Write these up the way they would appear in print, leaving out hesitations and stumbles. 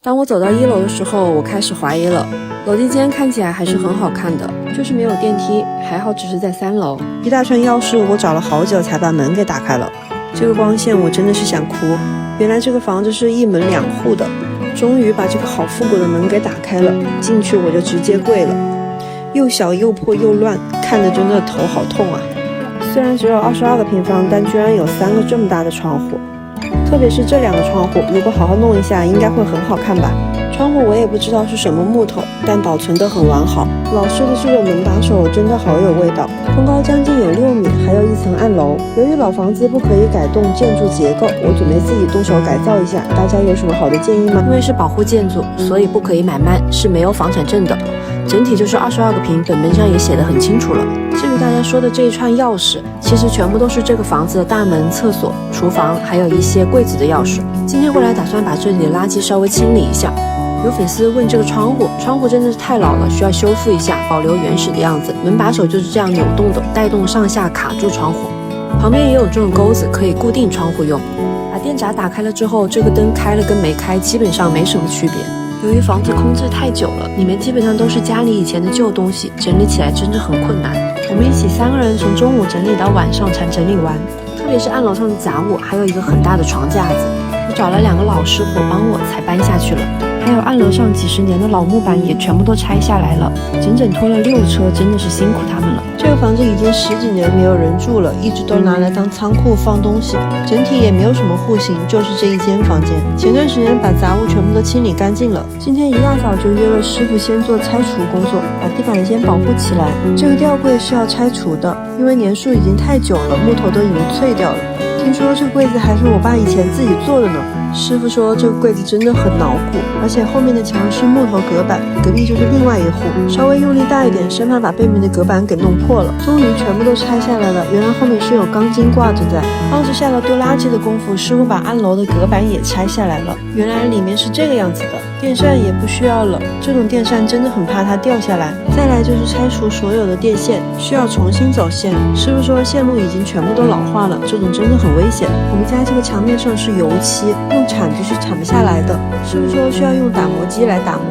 当我走到1楼的时候，我开始怀疑了。楼梯间看起来还是很好看的，就是没有电梯，还好只是在3楼。一大串钥匙，我找了好久才把门给打开了。这个光线我真的是想哭。原来这个房子是1门2户的，终于把这个好复古的门给打开了。进去我就直接跪了，又小又破又乱，看着真的头好痛啊。虽然只有22个平方，但居然有3个这么大的窗户。特别是这2个窗户，如果好好弄一下，应该会很好看吧。窗户我也不知道是什么木头，但保存得很完好。老式的这种门把手真的好有味道，通高将近有6米，还有1层暗楼。由于老房子不可以改动建筑结构，我准备自己动手改造一下，大家有什么好的建议吗？因为是保护建筑，所以不可以买卖，是没有房产证的。整体就是22个平，本本上也写得很清楚了。至于大家说的这一串钥匙，其实全部都是这个房子的大门、厕所、厨房，还有一些柜子的钥匙。今天过来打算把这里的垃圾稍微清理一下。有粉丝问这个窗户真的是太老了，需要修复一下，保留原始的样子。门把手就是这样扭动的，带动上下卡住窗户。旁边也有这种钩子，可以固定窗户用。把电闸打开了之后，这个灯开了跟没开基本上没什么区别。由于房子空置太久了，里面基本上都是家里以前的旧东西，整理起来真的很困难。我们一起3个人从中午整理到晚上才整理完，特别是暗楼上的杂物，还有一个很大的床架子，我找了2个老师傅帮我才搬下去了。还有暗楼上几十年的老木板也全部都拆下来了，整整拖了6车，真的是辛苦他们了。这个房子已经10几年没有人住了，一直都拿来当仓库放东西，整体也没有什么户型，就是这一间房间。前段时间把杂物全部都清理干净了，今天一大早就约了师傅先做拆除工作，把地板先保护起来。这个吊柜是要拆除的，因为年数已经太久了，木头都已经脆掉了。听说这个柜子还是我爸以前自己做的呢。师傅说这个柜子真的很牢固，而且后面的墙是木头隔板，隔壁就是另外一户，稍微用力大一点，生怕把背面的隔板给弄破了。终于全部都拆下来了，原来后面是有钢筋挂着在。当时下了丢垃圾的功夫，师傅把暗楼的隔板也拆下来了，原来里面是这个样子的。电扇也不需要了，这种电扇真的很怕它掉下来。再来就是拆除所有的电线，需要重新走线。师傅说线路已经全部都老化了，这种真的很危险。我们家这个墙面上是油漆，用铲子是铲不下来的。师傅说需要用打磨机来打磨，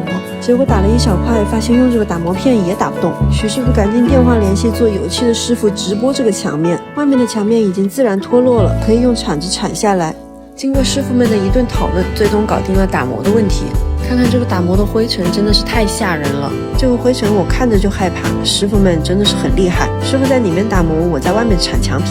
结果打了一小块，发现用这个打磨片也打不动。徐师傅赶紧电话联系做油漆的师傅直播这个墙面，外面的墙面已经自然脱落了，可以用铲子铲下来。经过师傅们的一顿讨论，最终搞定了打磨的问题。看看这个打磨的灰尘真的是太吓人了，这个灰尘我看着就害怕，师傅们真的是很厉害。师傅在里面打磨，我在外面铲墙皮，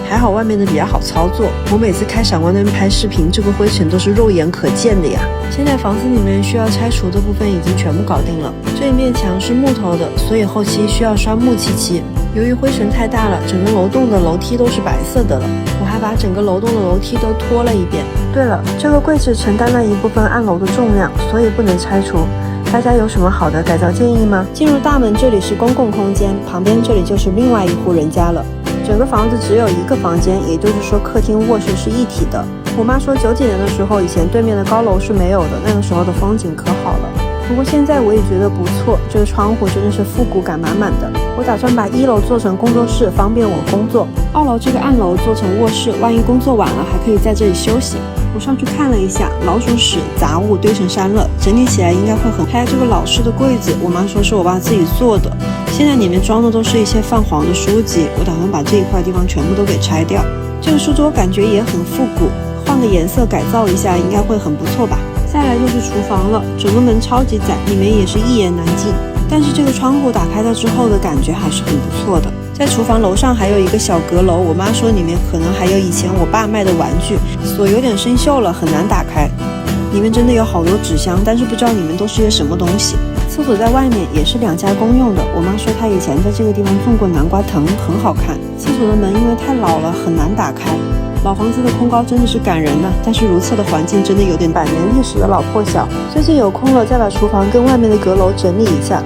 还好外面的比较好操作。我每次开闪光灯拍视频，这个灰尘都是肉眼可见的呀。现在房子里面需要拆除的部分已经全部搞定了，这一面墙是木头的，所以后期需要刷木漆漆。由于灰尘太大了，整个楼栋的楼梯都是白色的了，我还把整个楼栋的楼梯都拖了一遍。对了，这个柜子承担了一部分暗楼的重量，所以不能拆除。大家有什么好的改造建议吗？进入大门这里是公共空间，旁边这里就是另外一户人家了。整个房子只有1个房间，也就是说客厅卧室是一体的。我妈说90几年的时候，以前对面的高楼是没有的，那个时候的风景可好了。不过现在我也觉得不错，这个窗户真的是复古感满满的。我打算把1楼做成工作室，方便我工作。2楼这个暗楼做成卧室，万一工作晚了还可以在这里休息。我上去看了一下，老鼠屎杂物堆成山了，整理起来应该会很。还有这个老式的柜子，我妈说是我爸自己做的，现在里面装的都是一些泛黄的书籍，我打算把这一块地方全部都给拆掉。这个书桌感觉也很复古，换个颜色改造一下应该会很不错吧。再来就是厨房了，整个门超级窄，里面也是一言难尽，但是这个窗户打开了之后的感觉还是很不错的。在厨房楼上还有一个小阁楼，我妈说里面可能还有以前我爸卖的玩具，锁有点生锈了，很难打开。里面真的有好多纸箱，但是不知道里面都是些什么东西。厕所在外面，也是2家公用的。我妈说她以前在这个地方种过南瓜藤，很好看。厕所的门因为太老了，很难打开。老房子的空高真的是感人呢，但是如厕的环境真的有点100年历史的老破小。最近有空了，再把厨房跟外面的阁楼整理一下。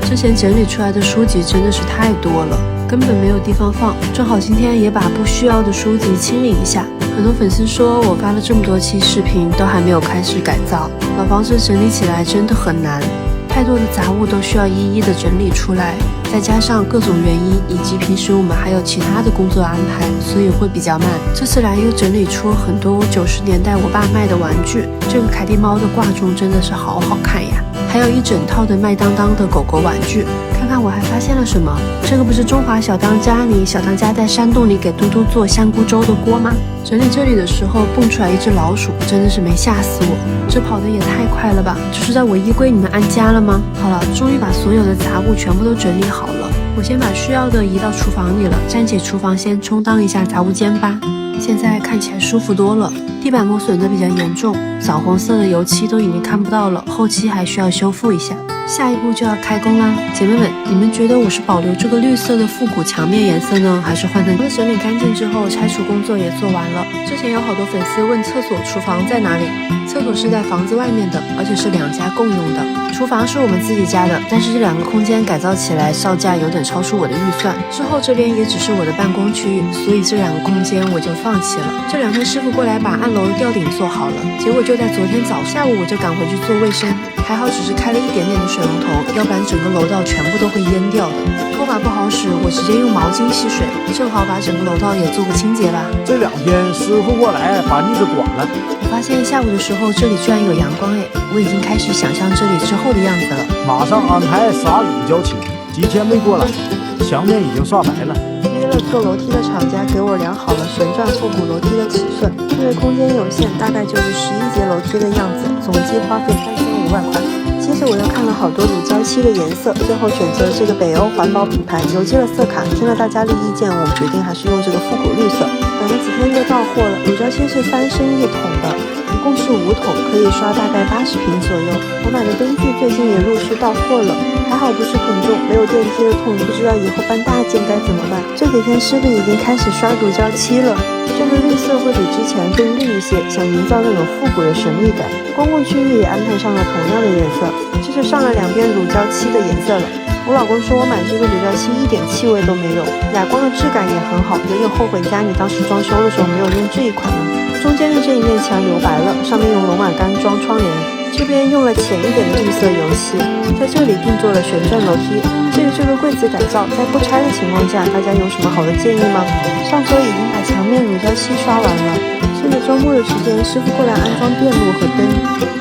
之前整理出来的书籍真的是太多了，根本没有地方放，正好今天也把不需要的书籍清理一下。很多粉丝说我发了这么多期视频都还没有开始改造，老房子整理起来真的很难。太多的杂物都需要一一的整理出来，再加上各种原因以及平时我们还有其他的工作安排，所以会比较慢。这次来又整理出很多90年代我爸卖的玩具，这个凯蒂猫的挂钟真的是好好看呀，还有一整套的麦当当的狗狗玩具。看看我还发现了什么，这个不是中华小当家里小当家在山洞里给嘟嘟做香菇粥的锅吗？整理这里的时候蹦出来一只老鼠，真的是没吓死我，这跑得也太快了吧，这是在我衣柜里面安家了吗？好了，终于把所有的杂物全部都整理好了，我先把需要的移到厨房里了，暂且厨房先充当一下杂物间吧。现在看起来舒服多了，地板磨损的比较严重，枣红色的油漆都已经看不到了，后期还需要修复一下。下一步就要开工啦，姐妹们，你们觉得我是保留这个绿色的复古墙面颜色呢，还是换成？整理干净之后，拆除工作也做完了。之前有好多粉丝问厕所、厨房在哪里，厕所是在房子外面的，而且是2家共用的。厨房是我们自己家的，但是这2个空间改造起来造价有点超出我的预算。之后这边也只是我的办公区域，所以这2个空间我就放弃了。这2天师傅过来把暗楼的吊顶做好了，结果就在昨天早下午我就赶回去做卫生，还好只是开了一点点的水龙头，要不然整个楼道全部都会淹掉的。拖把不好使，我直接用毛巾吸水，正好把整个楼道也做个清洁吧。这2天师傅过来把地子刮了。我发现下午的时候这里居然有阳光哎，我已经开始想象这里之后的样子了。马上安排撒乳胶漆，几天没过来，墙面已经刷白了。约了做楼梯的厂家给我量好了旋转复古楼梯的尺寸，因为空间有限，大概就是11节楼梯的样子，总计花费3500块。接着我又看了好多乳胶漆的颜色，最后选择这个北欧环保品牌，邮寄了色卡，听了大家的意见，我们决定还是用这个复古绿色。等了几天就到货了，乳胶漆是3升1桶的，一共是5桶，可以刷大概80瓶左右。我买的灯具最近也陆续到货了，还好不是很重，没有电梯的痛，不知道以后搬大件该怎么办。这几天师傅已经开始刷乳胶漆了，这个绿色会比之前更绿一些，想营造那种复古的神秘感。公共区域也安排上了同样的颜色，这是上了2遍乳胶漆的颜色了。我老公说我买这个乳胶漆一点气味都没有，哑光的质感也很好，有点后悔家里当时装修的时候没有用这一款呢。中间的这一面墙留白了，上面用龙马干装窗帘，这边用了浅一点的绿色油漆，在这里定做了旋转楼梯。至于这个柜子改造，在不拆的情况下，大家有什么好的建议吗？上周已经把墙面乳胶漆刷完了，趁着周末的时间，师傅过来安装电路和灯。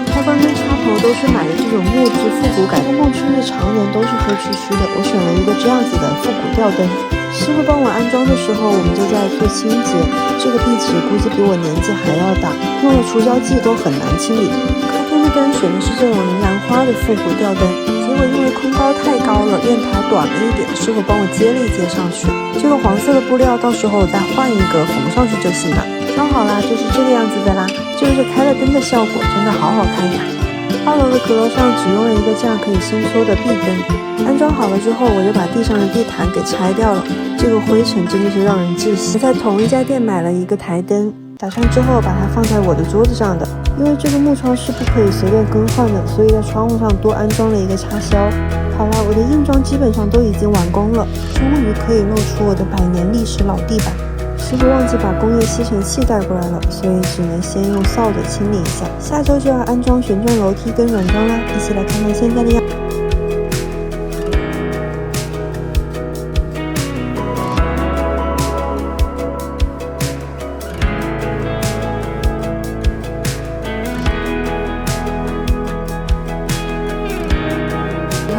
开关跟插头都是买的这种木质复古感，公共区域常年都是黑黢黢的，我选了一个这样子的复古吊灯。师傅帮我安装的时候，我们就在做清洁，这个壁纸估计比我年纪还要大，用了除胶剂都很难清理。开天的灯选的是这种铃兰花的复古吊灯，结果因为空高太高了，链条短了一点，师傅帮我接了一接上去。这个黄色的布料到时候再换一个缝上去就行了。装好啦，就是这个样子的啦，这就是开了灯的效果，真的好好看呀。2楼的阁楼上只用了一个这样可以伸缩的壁灯，安装好了之后，我就把地上的地毯给拆掉了，这个灰尘真的是让人窒息。在同一家店买了一个台灯，打上之后把它放在我的桌子上的，因为这个木窗是不可以随便更换的，所以在窗户上多安装了一个插销。好了，我的硬装基本上都已经完工了，终于可以露出我的100年历史老地板。师傅忘记把工业吸尘器带过来了，所以只能先用扫帚清理一下。下周就要安装旋转楼梯跟软装啦，一起来看看现在的样子。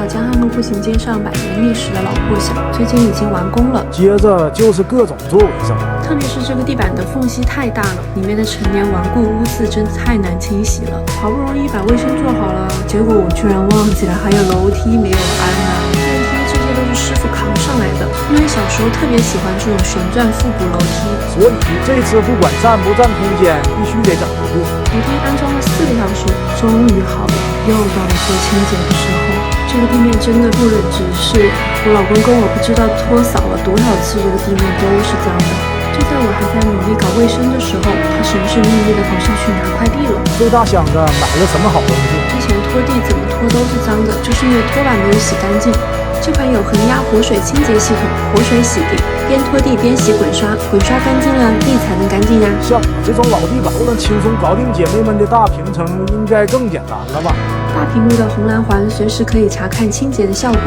江汉路步行街上100年历史的老破小，最近已经完工了。接着就是各种做卫生，特别是这个地板的缝隙太大了，里面的陈年顽固污渍真的太难清洗了。好不容易把卫生做好了，结果我居然忘记了还有楼梯没有安啊！电梯这些都是师傅扛上来的，因为小时候特别喜欢这种旋转复古楼梯，所以这次不管占不占空间，必须得整一个。楼梯安装了4个小时，终于好了，又到了做清洁的时候。这个地面真的不忍直视，我老公跟我不知道拖扫了多少次，这个地面都是脏的。就在我还在努力搞卫生的时候，他神神秘秘的跑上去拿快递了。这大箱子买了什么好东西？之前拖地怎么拖都是脏的，就是因为拖把没有洗干净。这款有恒压活水清洁系统，活水洗地，边拖地边洗滚刷，滚刷干净了，地才能干净呀。像我这种老地狗能轻松搞定姐妹们的大平层，应该更简单了吧？大大屏幕的红蓝环随时可以查看清洁的效果，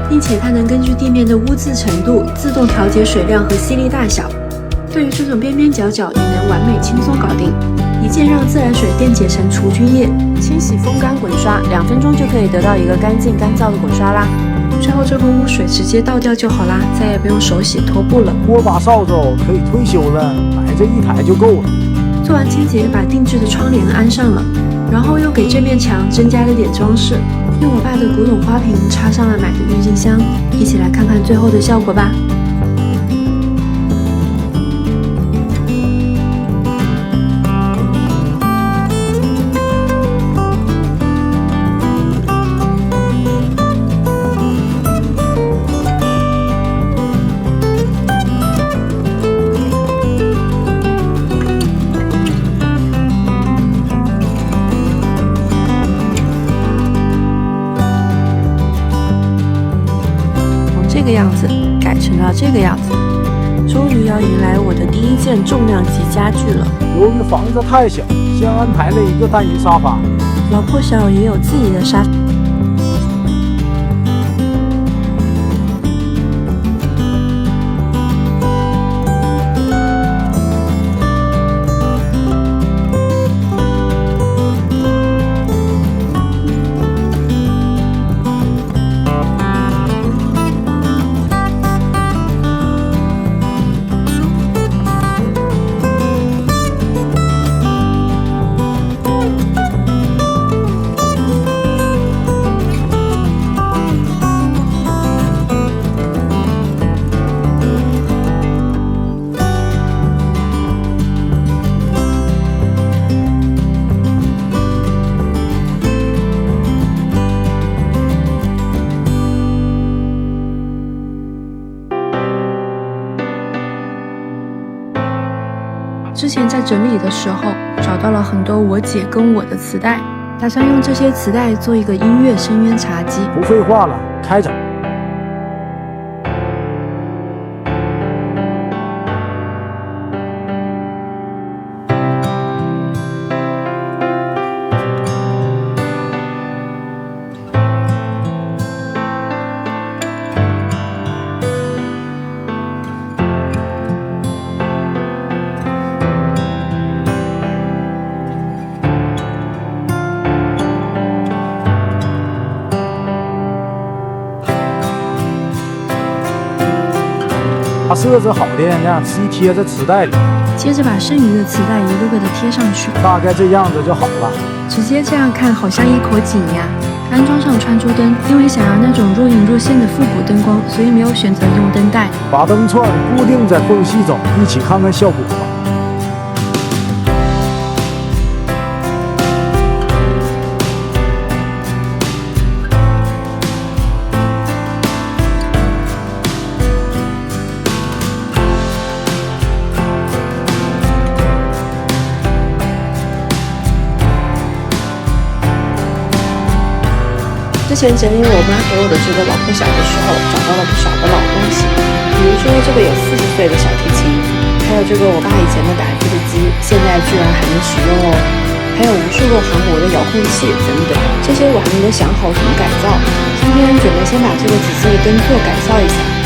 并且它能根据地面的污渍程度自动调节水量和吸力大小。对于这种边边角角也能完美轻松搞定，一键让自来水电解成除菌液，清洗风干滚刷，2分钟就可以得到一个干净干燥的滚刷啦。最后这个污水直接倒掉就好啦，再也不用手洗拖布了。握把扫帚可以退休了，买这一台就够了。做完清洁，把定制的窗帘安上了，然后又给这面墙增加了点装饰，用我爸的古董花瓶插上了买的郁金香，一起来看看最后的效果吧。这个样子改成了这个样子，终于要迎来我的第一件重量级家具了。由于房子太小，先安排了一个单人沙发。老破小也有自己的沙发。之前在整理的时候，找到了很多我姐跟我的磁带，打算用这些磁带做一个音乐深渊茶几。不废话了，开整。把设置好的那样直贴在磁带里，接着把剩余的磁带一个个的贴上去，大概这样子就好了。直接这样看好像一口井呀。安装上串珠灯，因为想要那种若隐若现的复古灯光，所以没有选择用灯带。把灯串固定在缝隙中，一起看看效果吧。之前整理我妈给我的这个老破小的时候，找到了不少的老东西，比如说这个有40岁的小提琴，还有这个我爸以前的打字的机，现在居然还能使用哦，还有无数个韩国的遥控器等等，这些我还没有想好怎么改造，今天准备先把这个紫色的灯座改造一下。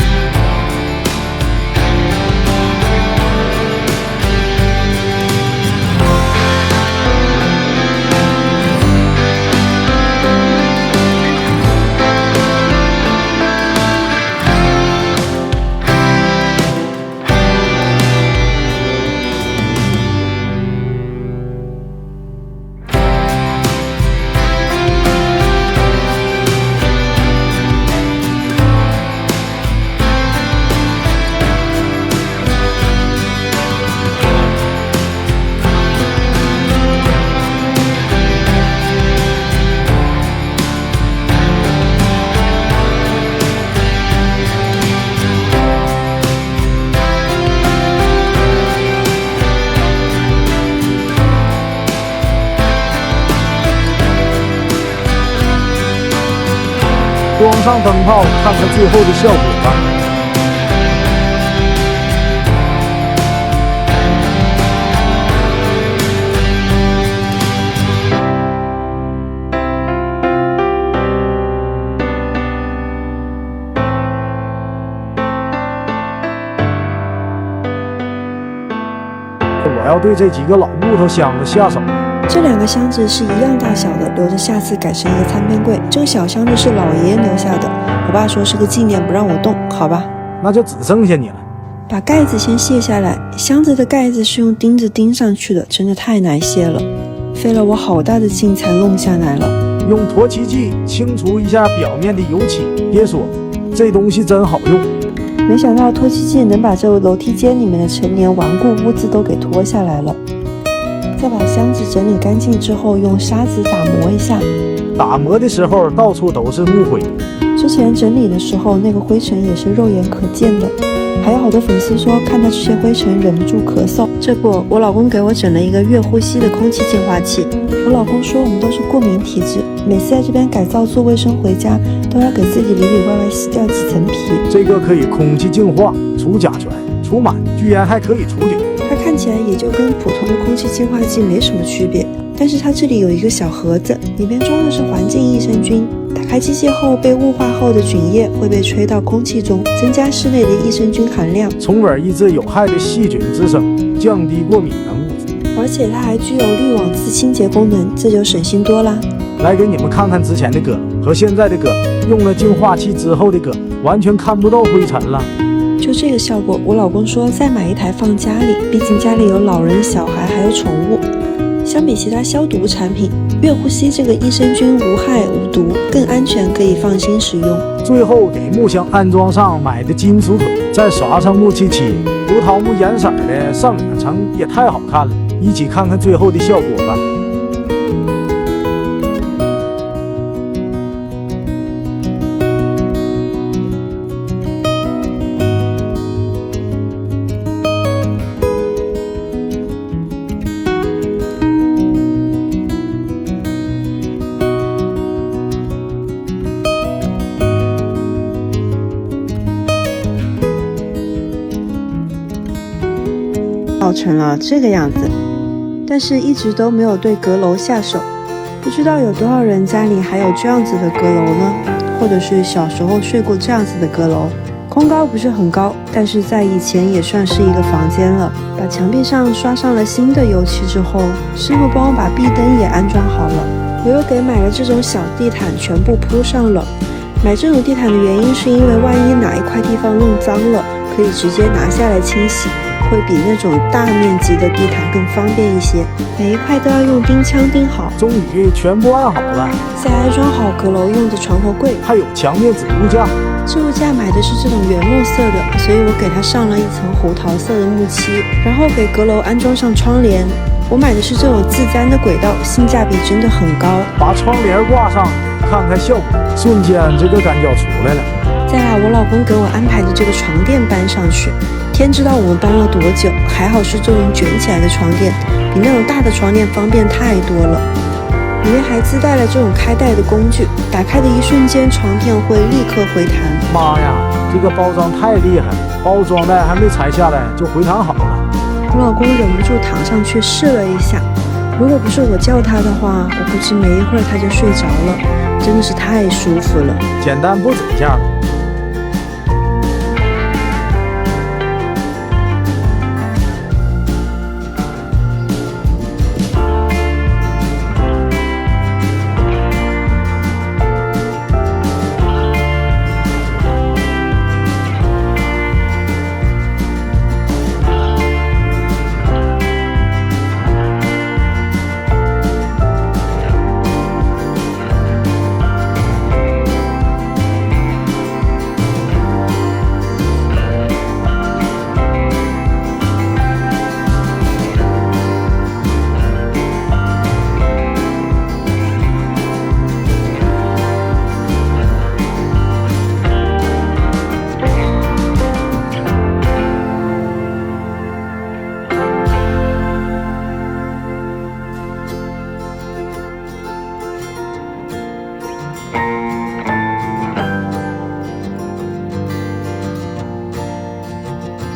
装上灯泡，看看最后的效果吧。要对这几个老木头箱子下手。这2个箱子是一样大小的，留着下次改成一个餐边柜。这个小箱子是老爷爷留下的，我爸说是个纪念，不让我动，好吧？那就只剩下你了。把盖子先卸下来，箱子的盖子是用钉子钉上去的，真的太难卸了，费了我好大的劲才弄下来了。用脱漆剂清除一下表面的油漆，别说，这东西真好用。没想到脱漆剂能把这楼梯间里面的陈年顽固污渍都给脱下来了。再把箱子整理干净之后，用砂纸打磨一下。打磨的时候到处都是木灰，之前整理的时候那个灰尘也是肉眼可见的，还有好多粉丝说看到这些灰尘忍不住咳嗽。这不，我老公给我整了一个越呼吸的空气净化器。我老公说我们都是过敏体质，每次在这边改造做卫生回家都要给自己里里外外洗掉几层皮。这个可以空气净化、除甲醛、除螨，居然还可以除菌。它看起来也就跟普通的空气净化器没什么区别，但是它这里有一个小盒子，里面装的是环境益生菌。打开机械后，被雾化后的菌液会被吹到空气中，增加室内的益生菌含量，从而抑制有害的细菌滋生，降低过敏原物质。而且它还具有滤网自清洁功能，这就省心多啦。来给你们看看之前的阁楼和现在的阁楼，用了净化器之后的阁楼完全看不到灰尘了。就这个效果，我老公说再买一台放家里，毕竟家里有老人、小孩还有宠物。相比其他消毒产品，越呼吸这个益生菌无害无毒，更安全，可以放心使用。最后给木箱安装上买的金属腿，再刷上木漆漆，葡萄木颜色的上两层也太好看了。一起看看最后的效果吧。造成了这个样子，但是一直都没有对阁楼下手。不知道有多少人家里还有这样子的阁楼呢？或者是小时候睡过这样子的阁楼。空高不是很高，但是在以前也算是一个房间了。把墙壁上刷上了新的油漆之后，师傅帮我把壁灯也安装好了。我又给买了这种小地毯全部铺上了。买这种地毯的原因是因为万一哪一块地方弄脏了，可以直接拿下来清洗，会比那种大面积的地毯更方便一些。每一块都要用钉枪钉好。终于全部按好了，再安装好阁楼用的床头柜，还有墙面置物架。置物架买的是这种原木色的，所以我给它上了一层胡桃色的木漆，然后给阁楼安装上窗帘。我买的是这种自粘的轨道，性价比真的很高。把窗帘挂上，看看效果，瞬间这个感觉出来了。再把我老公给我安排的这个床垫搬上去，天知道我们搬了多久，还好是这种卷起来的床垫，比那种大的床垫方便太多了。里面还自带了这种开带的工具，打开的一瞬间，床垫会立刻回弹。妈呀，这个包装太厉害了，包装袋还没拆下来就回弹好了。我老公忍不住躺上去试了一下，如果不是我叫他的话，我估计没一会儿他就睡着了，真的是太舒服了。简单不止一下。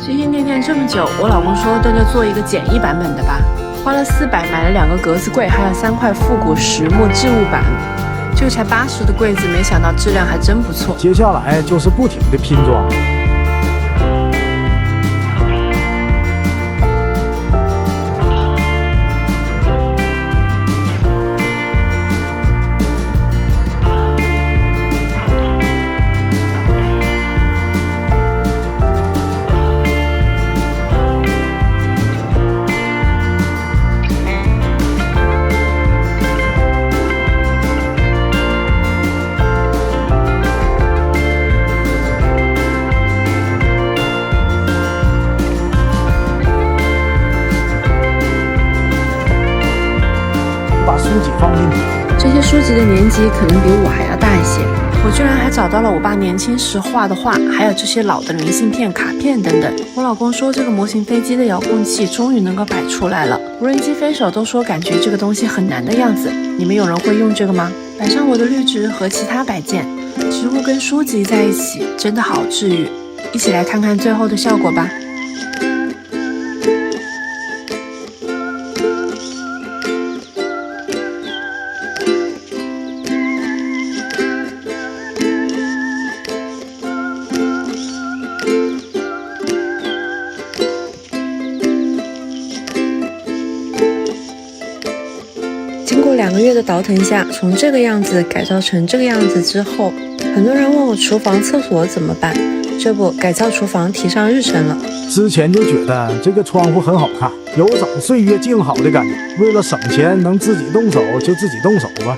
心心念念这么久，我老公说那就做一个简易版本的吧，花了400买了2个格子柜，还有3块复古实木置物板。这个才80的柜子，没想到质量还真不错。接下来就是不停的拼装。记得年纪可能比我还要大一些。我居然还找到了我爸年轻时画的画，还有这些老的明信片、卡片等等。我老公说这个模型飞机的遥控器终于能够摆出来了，无人机飞手都说感觉这个东西很难的样子。你们有人会用这个吗？摆上我的绿植和其他摆件，植物跟书籍在一起，真的好治愈。一起来看看最后的效果吧。经过2个月的倒腾下，从这个样子改造成这个样子之后，很多人问我厨房厕所怎么办，这不改造厨房提上日程了。之前就觉得这个窗户很好看，有种岁月静好的感觉。为了省钱，能自己动手就自己动手吧。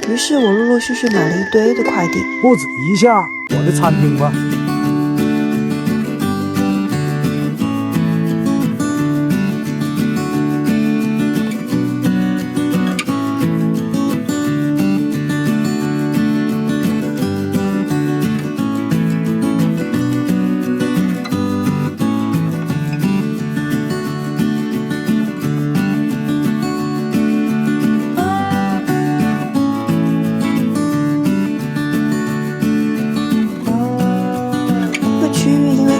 于是我陆陆续续买了一堆的快递，不止一下我的餐厅吧。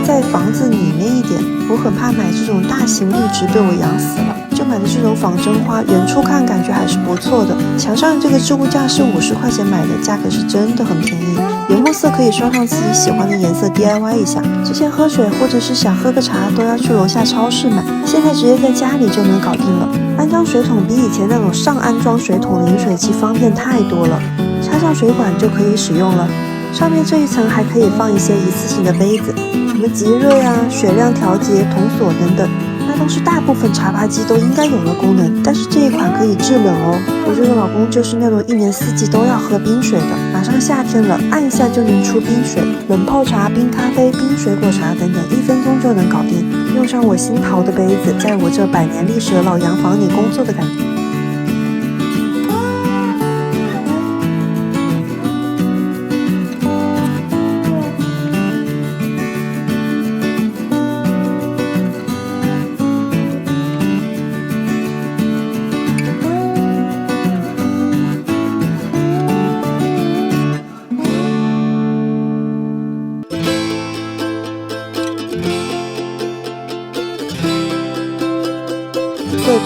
在房子里面一点，我很怕买这种大型绿植被我养死了，就买的这种仿真花，远处看感觉还是不错的。墙上这个置物架是50块钱买的，价格是真的很便宜。原木色可以刷上自己喜欢的颜色 DIY 一下。之前喝水或者是想喝个茶都要去楼下超市买，现在直接在家里就能搞定了。安装水桶比以前那种上安装水桶淋水器方便太多了，插上水管就可以使用了。上面这一层还可以放一些一次性的杯子，什么即热呀、水量调节、铜锁等等，那都是大部分茶吧机都应该有的功能。但是这一款可以制冷哦，我这个老公就是那种1年4季都要喝冰水的，马上夏天了，按一下就能出冰水，冷泡茶、冰咖啡、冰水果茶等等，1分钟就能搞定。用上我新淘的杯子，在我这100年历史的老洋房里工作的感觉。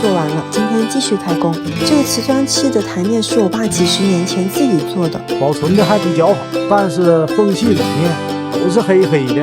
做完了，今天继续开工。这个瓷砖漆的台面是我爸几10年前自己做的，保存的还比较好，但是缝隙里面都是黑黑的，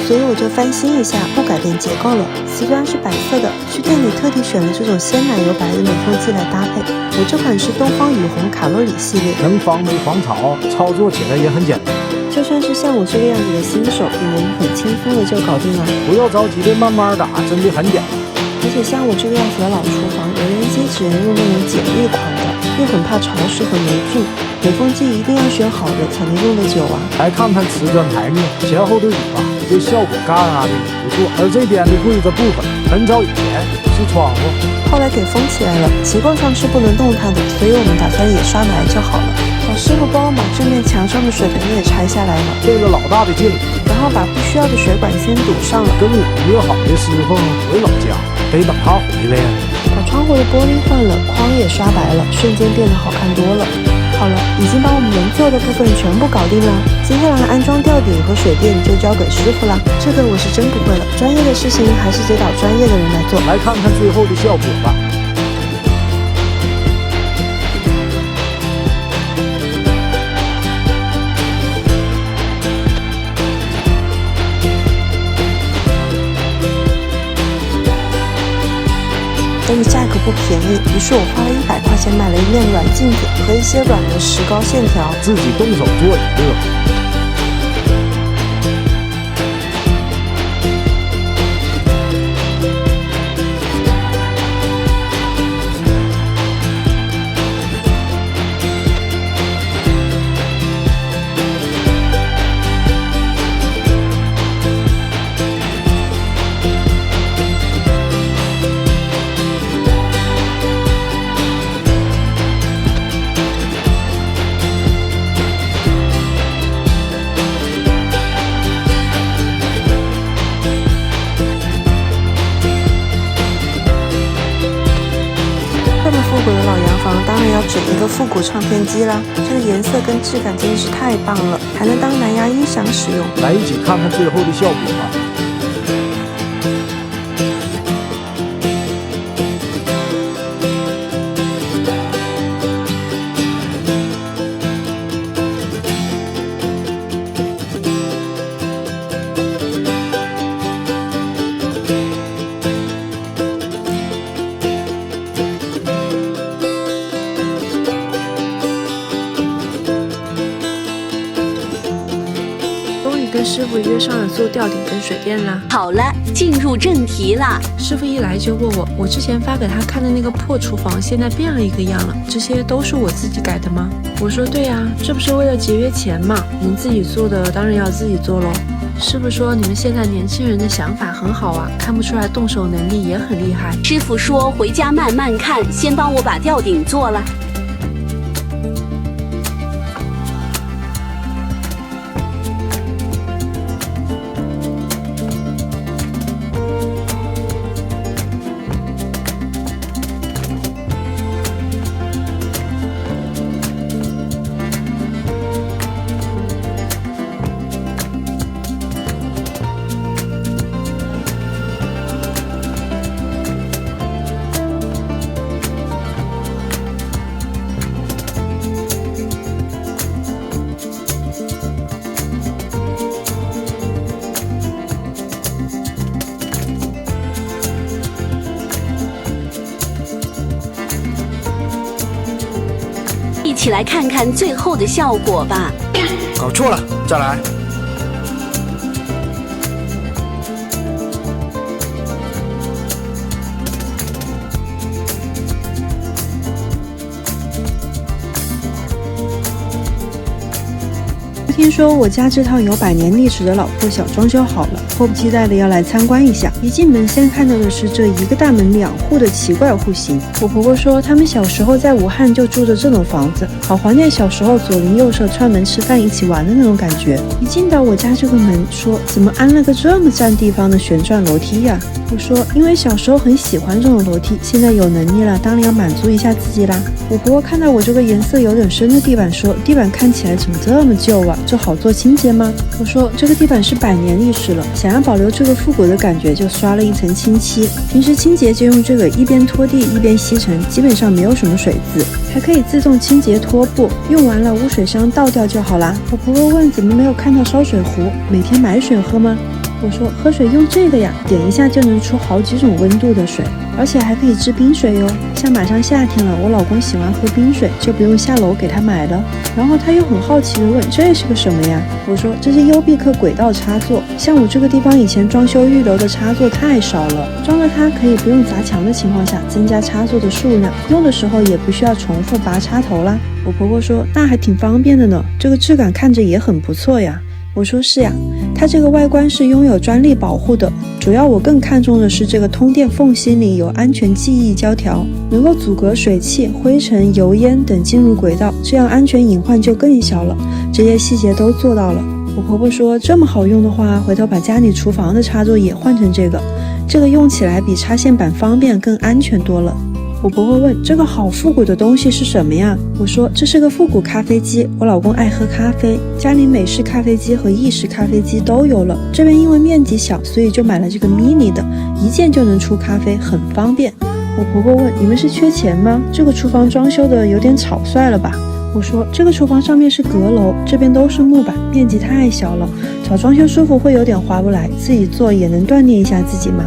所以我就翻新一下，不改变结构了。瓷砖是白色的，去店里特地选了这种鲜奶油白的美缝剂来搭配。我这款是东方雨虹卡路里系列，能防霉防潮，操作起来也很简单。就算是像我这个样子的新手，也能很轻松的就搞定了。不要着急的慢慢打，真的很简单。而且像我这个样子的老厨房，油烟机只能用那种简易款的，又很怕潮湿和霉菌，美缝剂一定要选好的才能用得久啊。来看看瓷砖台面前后对比吧，这效果嘎嘎的也不错。而这边的柜子部分，很早以前是窗户，后来给封起来了，结构上是不能动它的，所以我们打算也刷白就好了。老师傅帮我把正面墙上的水盆也拆下来了，费了老大的劲，然后把不需要的水管先堵上了。跟我约好的师傅回老家，得等他回来呀。把窗户的玻璃换了，框也刷白了，瞬间变得好看多了。好了，已经把我们能做的部分全部搞定了，接下来安装吊顶和水电就交给师傅了。这个我是真不会了，专业的事情还是得找专业的人来做。来看看最后的效果吧。这个价格不便宜，于是我花了100块钱买了一面软镜子和一些软的石膏线条，自己动手做一个。复古的老洋房当然要整一个复古唱片机啦，这个颜色跟质感真的是太棒了，还能当蓝牙音响使用。来一起看看最后的效果吧。跟师傅约上了做吊顶跟水电啦。好了，进入正题啦。师傅一来就问我之前发给他看的那个破厨房现在变了一个样了，这些都是我自己改的吗？我说对呀，这不是为了节约钱嘛，能自己做的当然要自己做咯。师傅说你们现在年轻人的想法很好啊，看不出来动手能力也很厉害。师傅说回家慢慢看，先帮我把吊顶做了。一起来看看最后的效果吧。搞错了，再来。听说我家这套有100年历史的老破小装修好了，迫不及待的要来参观一下。一进门先看到的是这一个大门2户的奇怪户型。我婆婆说他们小时候在武汉就住着这种房子，好怀念小时候左邻右舍串门吃饭一起玩的那种感觉。一进到我家这个门，说怎么安了个这么占地方的旋转楼梯呀？我说因为小时候很喜欢这种楼梯，现在有能力了，当然要满足一下自己啦。我婆婆看到我这个颜色有点深的地板，说地板看起来怎么这么旧啊，这好做清洁吗？我说这个地板是100年历史了，想要保留这个复古的感觉，就刷了一层清漆。平时清洁就用这个一边拖地一边吸尘，基本上没有什么水渍，还可以自动清洁拖布，用完了污水箱倒掉就好啦。我婆婆问怎么没有看到烧水壶，每天买水喝吗？我说喝水用这个呀，点一下就能出好几种温度的水，而且还可以制冰水哟。像马上夏天了，我老公喜欢喝冰水，就不用下楼给他买了。然后他又很好奇的问这是个什么呀？我说这是优必克轨道插座，像我这个地方以前装修预留的插座太少了，装了它可以不用砸墙的情况下增加插座的数量，用的时候也不需要重复拔插头啦。我婆婆说那还挺方便的呢，这个质感看着也很不错呀。我说是呀，它这个外观是拥有专利保护的，主要我更看重的是这个通电缝隙里有安全记忆胶条，能够阻隔水汽、灰尘、油烟等进入轨道，这样安全隐患就更小了。这些细节都做到了。我婆婆说这么好用的话，回头把家里厨房的插座也换成这个，这个用起来比插线板方便更安全多了。我婆婆问这个好复古的东西是什么呀？我说这是个复古咖啡机，我老公爱喝咖啡，家里美式咖啡机和意式咖啡机都有了，这边因为面积小，所以就买了这个 mini 的，一键就能出咖啡，很方便。我婆婆问你们是缺钱吗？这个厨房装修的有点草率了吧？我说这个厨房上面是阁楼，这边都是木板，面积太小了，找装修师傅会有点划不来，自己做也能锻炼一下自己嘛。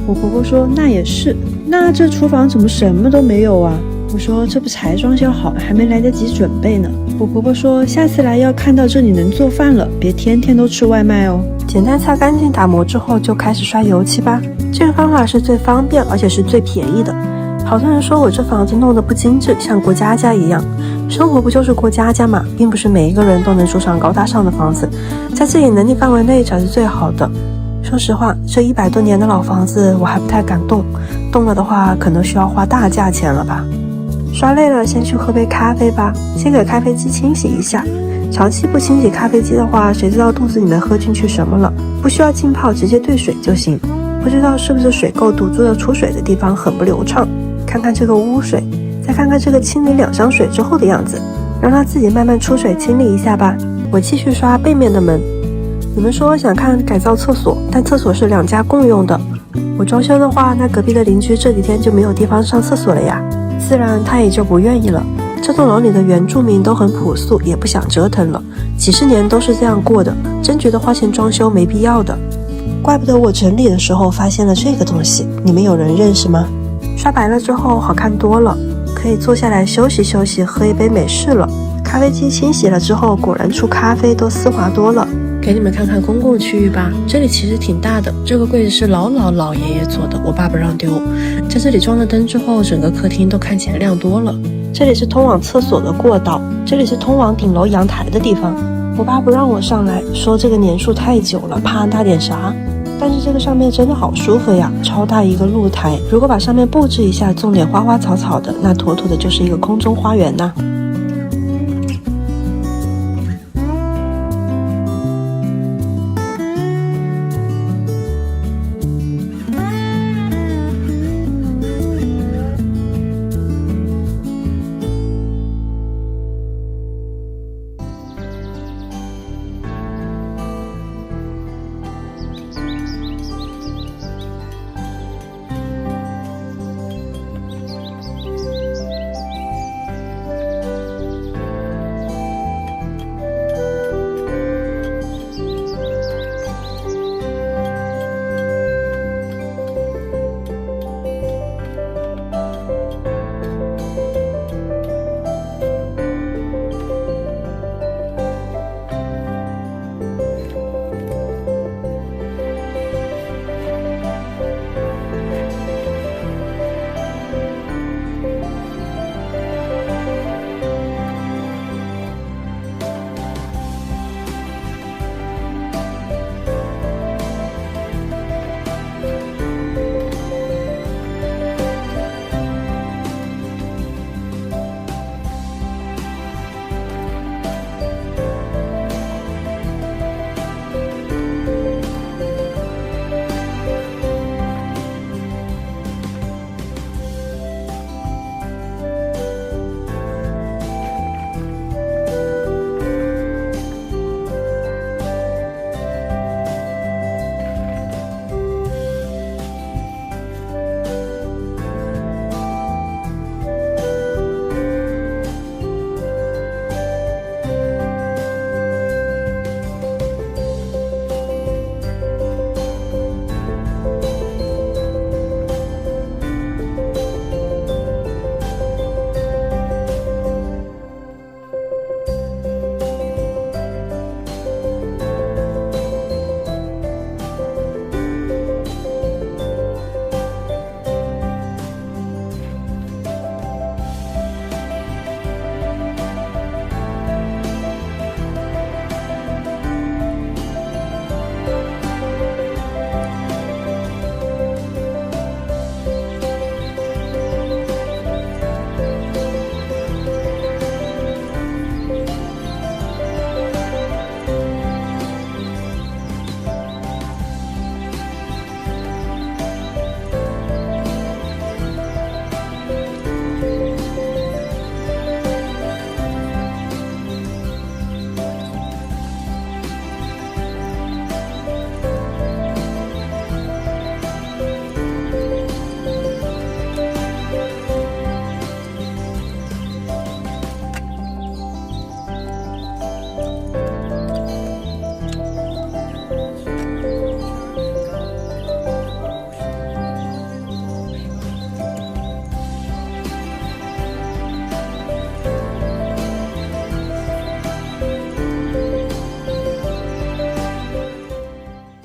我婆婆说那也是，那这厨房怎么什么都没有啊？我说这不才装修好，还没来得及准备呢。我婆婆说下次来要看到这里能做饭了，别天天都吃外卖哦。简单擦干净打磨之后就开始刷油漆吧，这个方法是最方便而且是最便宜的。好多人说我这房子弄得不精致，像过家家一样，生活不就是过家家嘛，并不是每一个人都能住上高大上的房子，在自己能力范围内才是最好的。说实话，这100多年的老房子我还不太敢动，动了的话可能需要花大价钱了吧。刷累了先去喝杯咖啡吧，先给咖啡机清洗一下，长期不清洗咖啡机的话，谁知道肚子里面喝进去什么了，不需要浸泡，直接兑水就行。不知道是不是水垢堵住了出水的地方很不流畅，看看这个污水，再看看这个清理2箱水之后的样子，让它自己慢慢出水清理一下吧。我继续刷背面的门。你们说想看改造厕所，但厕所是2家共用的，我装修的话，那隔壁的邻居这几天就没有地方上厕所了呀，自然他也就不愿意了。这栋楼里的原住民都很朴素，也不想折腾了，几十年都是这样过的，真觉得花钱装修没必要的。怪不得我整理的时候发现了这个东西，你们有人认识吗？刷白了之后好看多了，可以坐下来休息休息，喝一杯美式了。咖啡机清洗了之后，果然出咖啡都丝滑多了。给你们看看公共区域吧，这里其实挺大的，这个柜子是老爷爷做的，我爸不让丢。在这里装了灯之后，整个客厅都看起来亮多了。这里是通往厕所的过道，这里是通往顶楼阳台的地方。我爸不让我上来，说这个年数太久了，怕搭点啥。但是这个上面真的好舒服呀，超大一个露台，如果把上面布置一下，种点花花草草的，那妥妥的就是一个空中花园呐。